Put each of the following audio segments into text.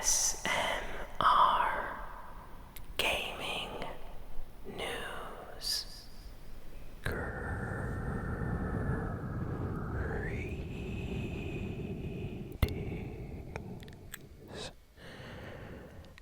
ASMR Gaming News. Greetings,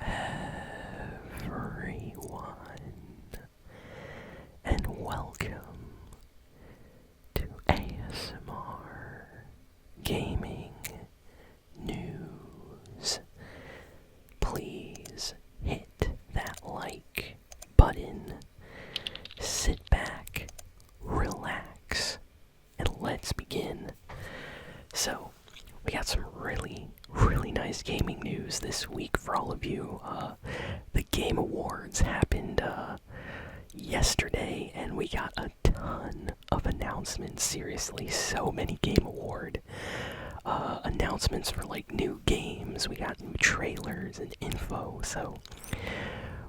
everyone, and welcome to ASMR Gaming News. Please hit that like button, sit back, relax, and let's begin. So, we got some really nice gaming news this week for all of you. The Game Awards happened yesterday, and we got a ton of announcements. Seriously, so many Game Award announcements for like new games. We got new trailers and info, so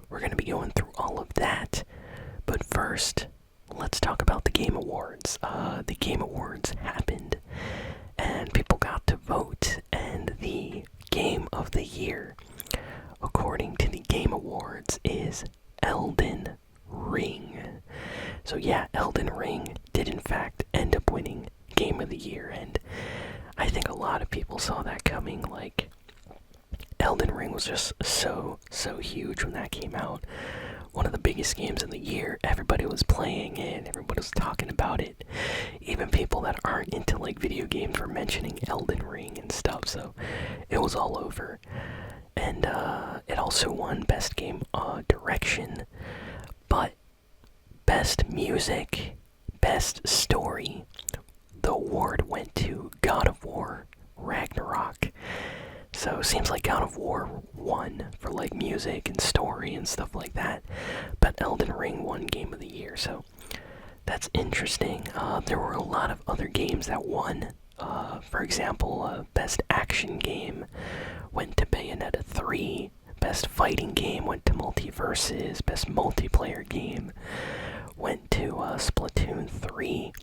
we're gonna be going through all of that. But first, let's talk about the Game Awards. The Game Awards happened, and people got to vote, and the Game of the Year, according to the Game Awards, is Elden Ring. So yeah, Elden Ring did in fact end up winning Game of the Year, and I think a lot of people saw that coming. Like, Elden Ring was just so huge when that came out. One of the biggest games of the year. Everybody was playing it, everybody was talking about it. Even people that aren't into like video games were mentioning Elden Ring and stuff, so it was all over. And it also won Best Game Direction, but Best Music, Best Story, the award went to God of War Ragnarok. So seems like God of War won for like music and story and stuff like that, but Elden Ring won Game of the Year, so that's interesting. There were a lot of other games that won. For example, Best Action Game went to Bayonetta 3, Best Fighting Game went to Multiverses, Best Multiplayer Game went to Splatoon 3.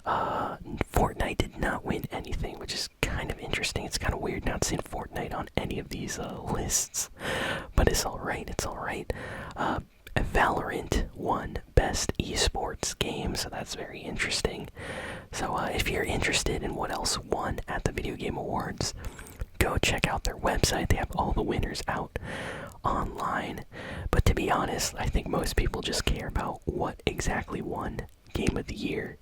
Fortnite did not win anything, which is kind of interesting. It's kind of weird not seeing Fortnite on any of these lists, but it's alright, it's alright. Valorant won Best Esports Game, so that's very interesting. So if you're interested in what else won at the Video Game Awards, go check out their website. They have all the winners out online. But to be honest, I think most people just care about what exactly won Game of the Year.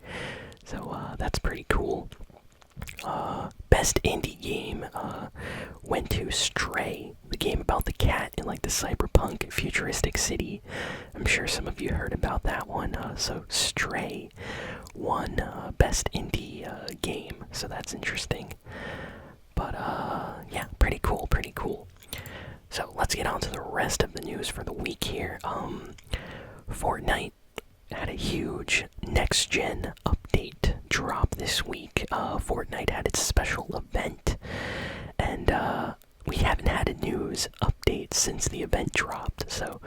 So that's pretty cool. Best Indie Game went to Stray, the game about the cat in like the cyberpunk futuristic city. I'm sure some of you heard about that one. So Stray won Best Indie Game, so that's interesting. But yeah, pretty cool, pretty cool. So let's get on to the rest of the news for the week here. Fortnite had a huge next-gen update drop this week. Fortnite had its special event, and we haven't had a news update since the event dropped, so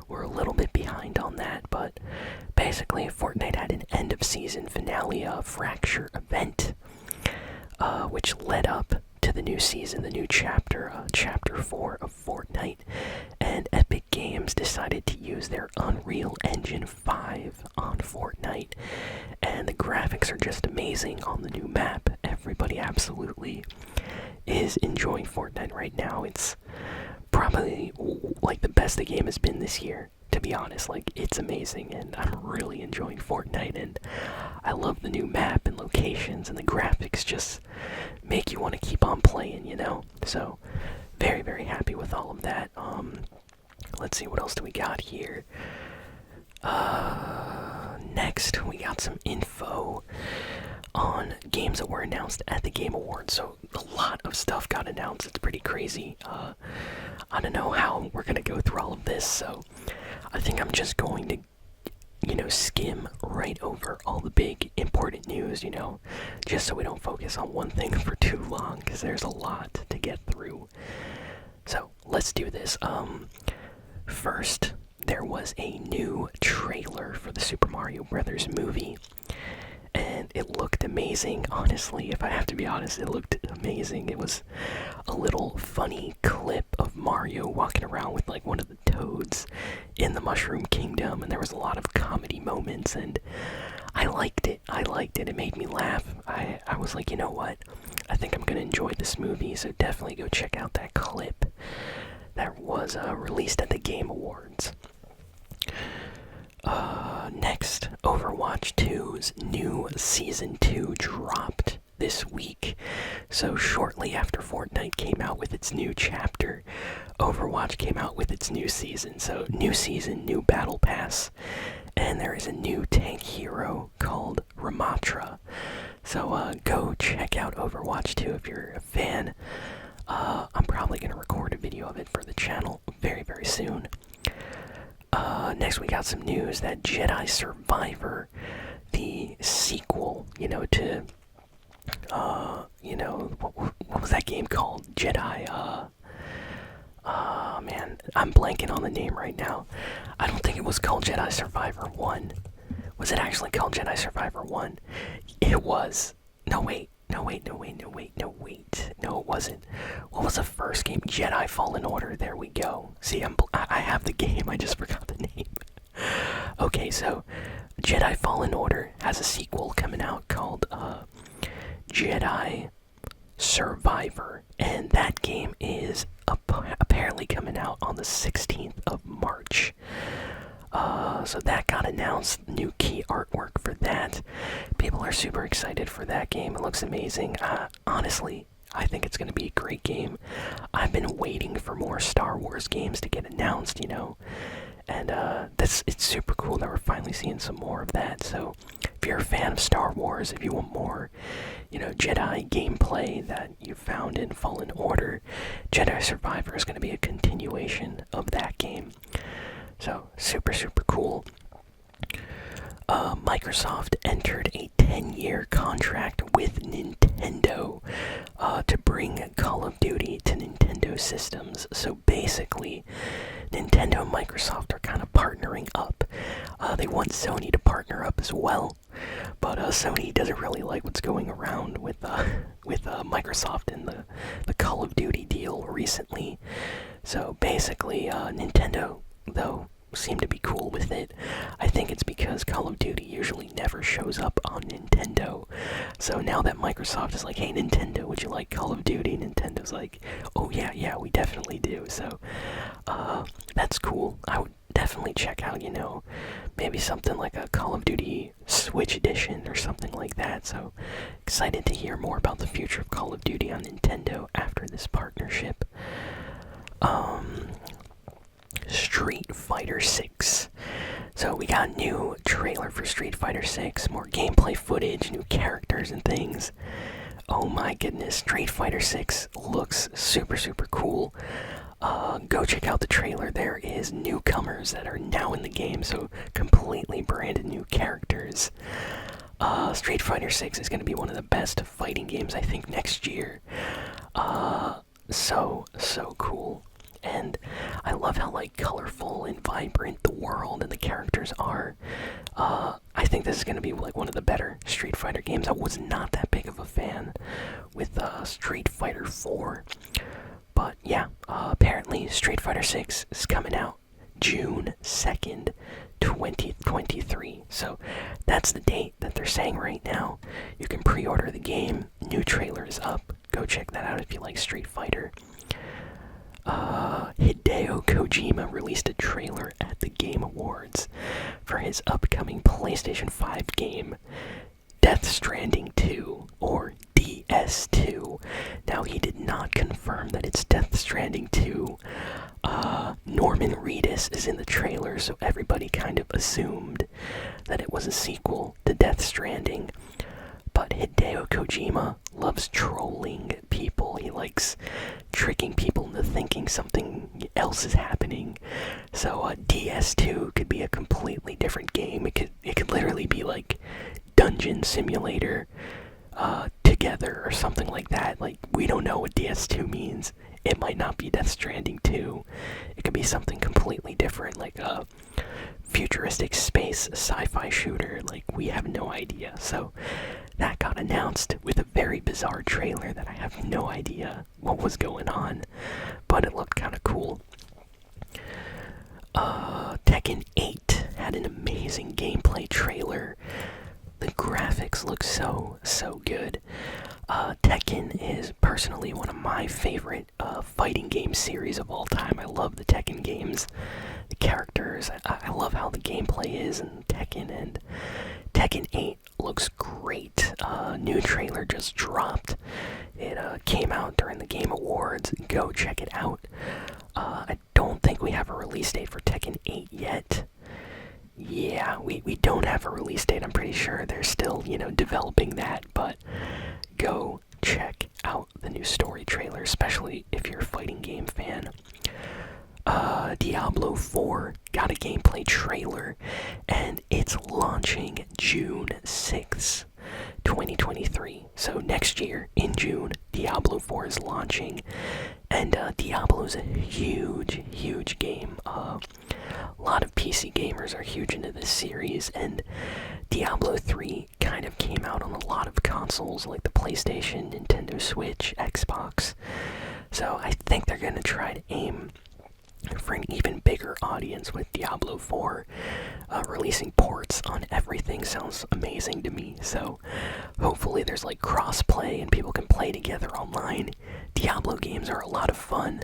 we're a little bit behind on that. But basically, Fortnite had an end-of-season finale Fracture event, which led up to the new season, the new chapter, Chapter 4 of Fortnite, and Epic Games decided to use their Unreal Engine 5 on Fortnite, and the graphics are just amazing on the new map. Everybody absolutely is enjoying Fortnite right now. It's probably like the best the game has been this year, to be honest. Like, it's amazing, and I'm really enjoying Fortnite, and I love the new map and locations, and the graphics just make you want to keep on playing, you know? So, very happy with all of that. Let's see, what else do we got here? Next, we got some info on games that were announced at the Game Awards. So, a lot of stuff got announced. It's pretty crazy. I don't know how we're gonna go through all of this, so I think I'm just going to, skim right over all the big important news, just so we don't focus on one thing for too long, because there's a lot to get through. So, let's do this. First, there was a new trailer for the Super Mario Bros. Movie, and man, it looked amazing. Honestly, if I have to be honest, it looked amazing. It was a little funny clip of Mario walking around with like one of the toads in the Mushroom Kingdom, and there was a lot of comedy moments, and I liked it. It made me laugh. I was like, you know what? I think I'm gonna enjoy this movie, so definitely go check out that clip that was released at the Game Awards. Next, Overwatch 2's new Season 2 dropped this week. So shortly after Fortnite came out with its new chapter, Overwatch came out with its new season. So new season, new battle pass, and there is a new tank hero called Ramatra. So go check out Overwatch 2 if you're a fan. I'm probably going to record a video of it for the channel very, very soon. Next we got some news that Jedi Survivor, the sequel, to, what was that game called? Jedi, man, I'm blanking on the name right now. I don't think it was called Jedi Survivor 1. Was it actually called Jedi Survivor 1? It was. No, it wasn't. What was the first game? Jedi Fallen Order. There we go. See, I have the game. I just forgot the name. Okay, so Jedi Fallen Order has a sequel coming out called Jedi Survivor, and that game is apparently coming out on the 16th of March. So that got announced, new key artwork for that. People are super excited for that game. It looks amazing. Honestly, I think it's going to be a great game. I've been waiting for more Star Wars games to get announced, and it's super cool that we're finally seeing some more of that. So if you're a fan of Star Wars, if you want more, Jedi gameplay that you found in Fallen Order, Jedi Survivor is going to be a continuation of that game. So, super, super cool. Microsoft entered a 10-year contract with Nintendo to bring Call of Duty to Nintendo systems. So basically, Nintendo and Microsoft are kind of partnering up. They want Sony to partner up as well, but Sony doesn't really like what's going around with Microsoft and the Call of Duty deal recently. So basically, Nintendo, though, seem to be cool with it. I think it's because Call of Duty usually never shows up on Nintendo. So now that Microsoft is like, hey Nintendo, would you like Call of Duty? Nintendo's like, oh yeah, we definitely do. So that's cool. I would definitely check out, maybe something like a Call of Duty Switch edition or something like that. So excited to hear more about the future of Call of Duty on Nintendo after this partnership. Street Fighter 6. So we got a new trailer for Street Fighter 6, more gameplay footage, new characters and things. Oh my goodness, Street Fighter 6 looks super, super cool. Go check out the trailer. There is newcomers that are now in the game, so completely branded new characters. Street Fighter 6 is going to be one of the best fighting games, I think, next year. So cool. And I love how colorful and vibrant the world and the characters are. I think this is going to be one of the better Street Fighter games. I was not that big of a fan with Street Fighter 4. But yeah, apparently Street Fighter 6 is coming out June 2nd, 2023. So that's the date that they're saying right now. You can pre-order the game. New trailer is up. Go check that out if you like Street Fighter. Hideo Kojima released a trailer at the Game Awards for his upcoming PlayStation 5 game, Death Stranding 2, or DS2. Now, he did not confirm that it's Death Stranding 2. Norman Reedus is in the trailer, so everybody kind of assumed that it was a sequel to Death Stranding. But Hideo Kojima loves trolling people. He likes tricking people into thinking something else is happening. So DS2 could be a completely different game. It could literally be like Dungeon Simulator together or something like that. Like, we don't know what DS2 means. It might not be Death Stranding 2. It could be something completely different, like a futuristic space sci-fi shooter. Like, we have no idea. So that got announced with a very bizarre trailer that I have no idea what was going on, but it looked kind of cool. Tekken 8 had an amazing gameplay trailer. The graphics look so good. Tekken is personally one of my favorite fighting game series of all time. I love the Tekken games, the characters. I love how the gameplay is in Tekken, and Tekken 8 looks great. New trailer just dropped. It came out during the Game Awards. Go check it out. I don't think we have a release date for Tekken 8 yet. Yeah, we don't have a release date. I'm pretty sure they're still, developing that, but go check out the new story trailer, especially if you're a fighting game fan. Diablo 4 got a gameplay trailer, and it's launching June 6th, 2023. So next year, in June, Diablo 4 is launching, and Diablo is a huge game. A lot of PC gamers are huge into this series, and Diablo 3 kind of came out on a lot of consoles like the PlayStation, Nintendo Switch, Xbox. So I think they're going to try to aim for an even bigger audience with Diablo 4. Releasing ports on everything sounds amazing to me, so hopefully there's like cross-play and people can play together online. Diablo games are a lot of fun.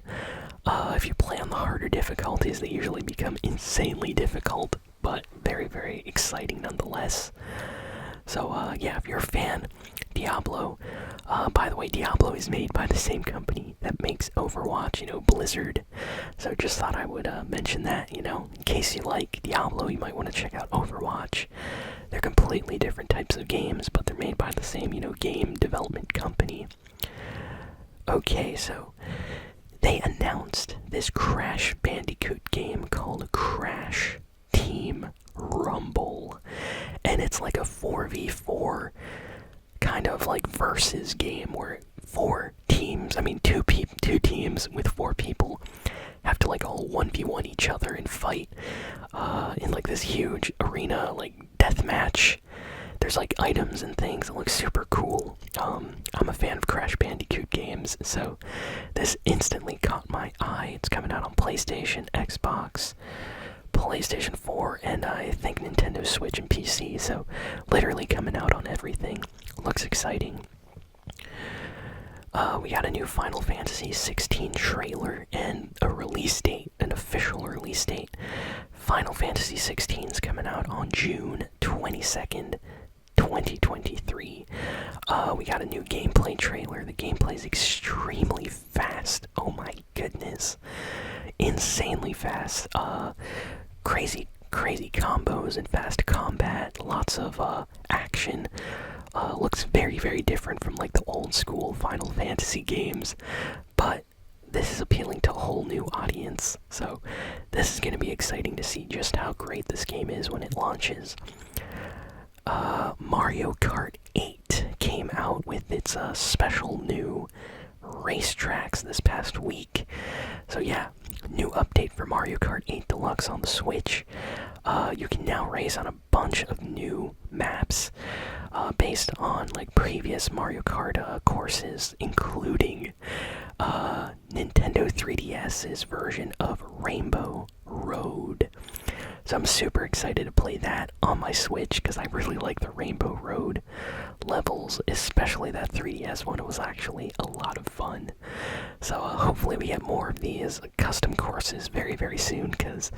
If you play on the harder difficulties, they usually become insanely difficult, but very exciting nonetheless. So yeah, if you're a fan, Diablo. By the way, Diablo is made by the same company that makes Overwatch, Blizzard. So just thought I would mention that, in case you like Diablo, you might want to check out Overwatch. They're completely different types of games, but they're made by the same, game development company. Okay, so they announced this Crash Bandicoot game called Crash Team Rumble, and it's like a 4v4 kind of like versus game where two teams with 4 people have to like all 1v1 each other and fight in like this huge arena, like deathmatch. There's like items and things. It looks super cool. I'm a fan of Crash Bandicoot games, so this instantly caught my eye. It's coming out on PlayStation, Xbox, PlayStation 4, and I think Nintendo Switch and PC, so literally coming out on everything. Looks exciting. We got a new Final Fantasy 16 trailer and a release date, an official release date. Final Fantasy 16 is coming out on June 22nd, 2023. We got a new gameplay trailer. The gameplay is extremely fast. Oh my goodness. Insanely fast. Crazy combos and fast combat. Lots of action. Looks very different from like the old school Final Fantasy games, but this is appealing to a whole new audience, so this is going to be exciting to see just how great this game is when it launches. Mario Kart 8 came out with its special new racetracks this past week. So yeah, new update for Mario Kart 8 Deluxe on the Switch. You can now race on a bunch of new maps based on like previous Mario Kart courses, including Nintendo 3DS's version of Rainbow Road. So I'm super excited to play that on my Switch because I really like the Rainbow Road levels, especially that 3DS one. It was actually a lot of fun. So hopefully we get more of these custom courses very soon, because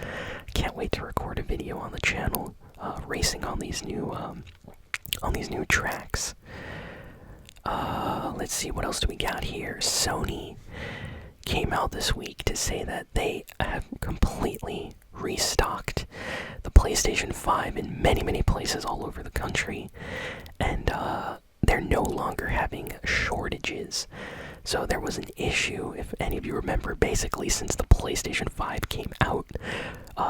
I can't wait to record a video on the channel racing on these new tracks. Let's see, what else do we got here? Sony came out this week to say that they have completely restocked the PlayStation 5 in many places all over the country, and they're no longer having shortages. So there was an issue, if any of you remember, basically since the PlayStation 5 came out,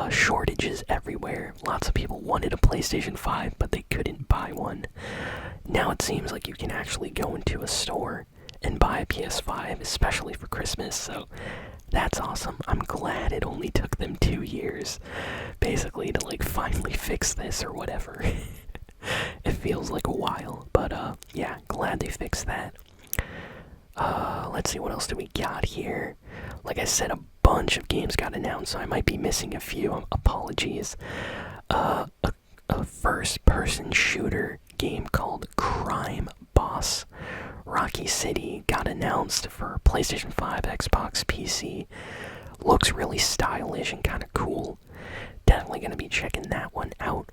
shortages everywhere. Lots of people wanted a PlayStation 5, but they couldn't buy one. Now it seems like you can actually go into a store and buy a PS5, especially for Christmas, so that's awesome. I'm glad it only took them 2 years, basically, to like finally fix this or whatever. It feels like a while, but yeah, glad they fixed that. Let's see, what else do we got here? Like I said, a bunch of games got announced, so I might be missing a few. Apologies. A first-person shooter game called Crime Boss Rocky City got announced for PlayStation 5, Xbox, PC. Looks really stylish and kind of cool. Definitely gonna be checking that one out.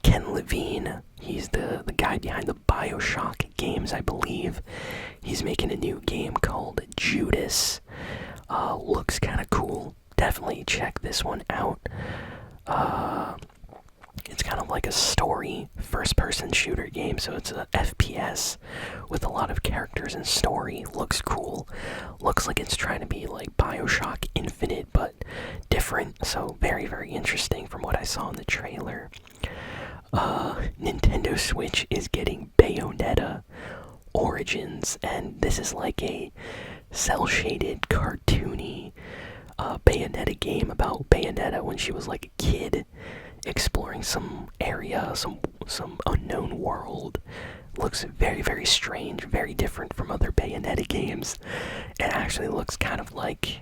Ken Levine, he's the guy behind the BioShock games, I believe. He's making a new game called Judas. Looks kind of cool. Definitely check this one out. It's kind of like a story first-person shooter game, so it's a FPS with a lot of characters and story. Looks cool. Looks like it's trying to be like BioShock Infinite, but different, so very, very interesting from what I saw in the trailer. Nintendo Switch is getting Bayonetta Origins, and this is like a cel-shaded, cartoony Bayonetta game about Bayonetta when she was like a kid, exploring some area, some unknown world. Looks very, very strange, very different from other Bayonetta games. It actually looks kind of like,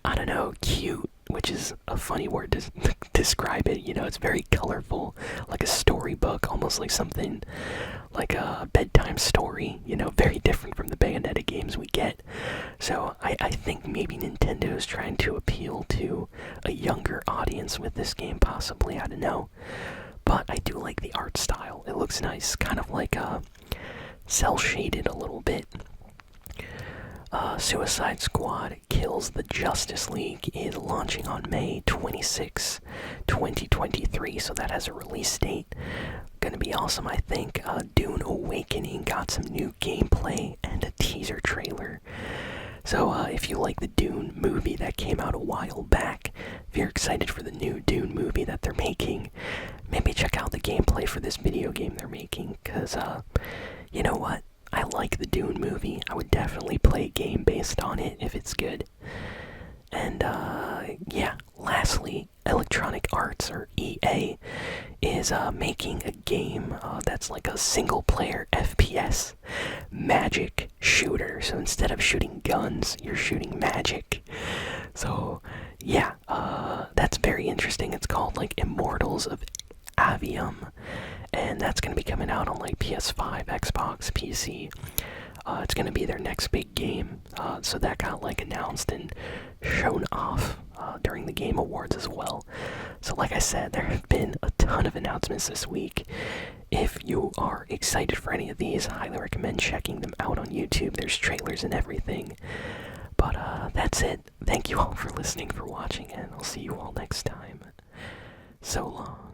I don't know, cute, which is a funny word to describe it. You know, it's very colorful, like a storybook, almost like something like a bedtime story, you know, very different from the Bayonetta games we get. So I think maybe Nintendo is trying to appeal to a younger audience with this game, possibly, I don't know. But I do like the art style. It looks nice, kind of like cel-shaded a little bit. Suicide Squad Kills the Justice League is launching on May 26, 2023, so that has a release date. Gonna be awesome, I think. Dune Awakening got some new gameplay and a teaser trailer. So if you like the Dune movie that came out a while back, if you're excited for the new Dune movie that they're making, maybe check out the gameplay for this video game they're making, because, you know what? I like the Dune movie. I would definitely play a game based on it if it's good. And, yeah, lastly, Electronic Arts, or EA, is making a game that's like a single-player FPS magic shooter. So instead of shooting guns, you're shooting magic. So, yeah, that's very interesting. It's called, like, Immortals of Avium, and that's going to be coming out on like PS5, Xbox, PC. It's going to be their next big game, so that got like announced and shown off during the Game Awards as well. So like I said, there have been a ton of announcements this week. If you are excited for any of these, I highly recommend checking them out on YouTube. There's trailers and everything. But that's it. Thank you all for listening, for watching, and I'll see you all next time. So long.